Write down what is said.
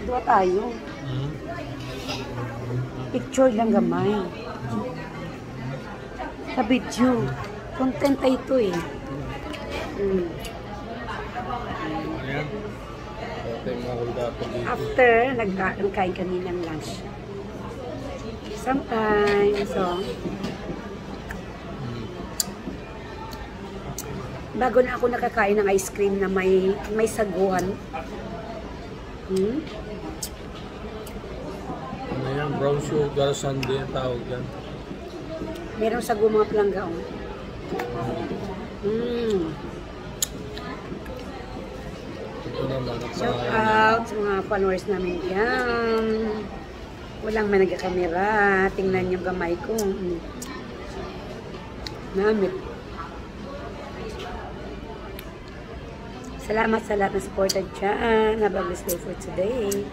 Dua tayo. Picture lang gamay. Sa video. Content ay ito eh. After, nagkain kaninang lunch. Sometimes, so, bago na ako nakakain ng ice cream na may saguhan. Ano yan? Brown sugar sundae ang tawag yan. Merong sago mga palangga. Ito naman. Shout out sa mga followers namin yan. Walang man nagkakamera. Tingnan yung gamay ko. Namit. Salamat sa lahat na supported dyan. Have a blessed day for today.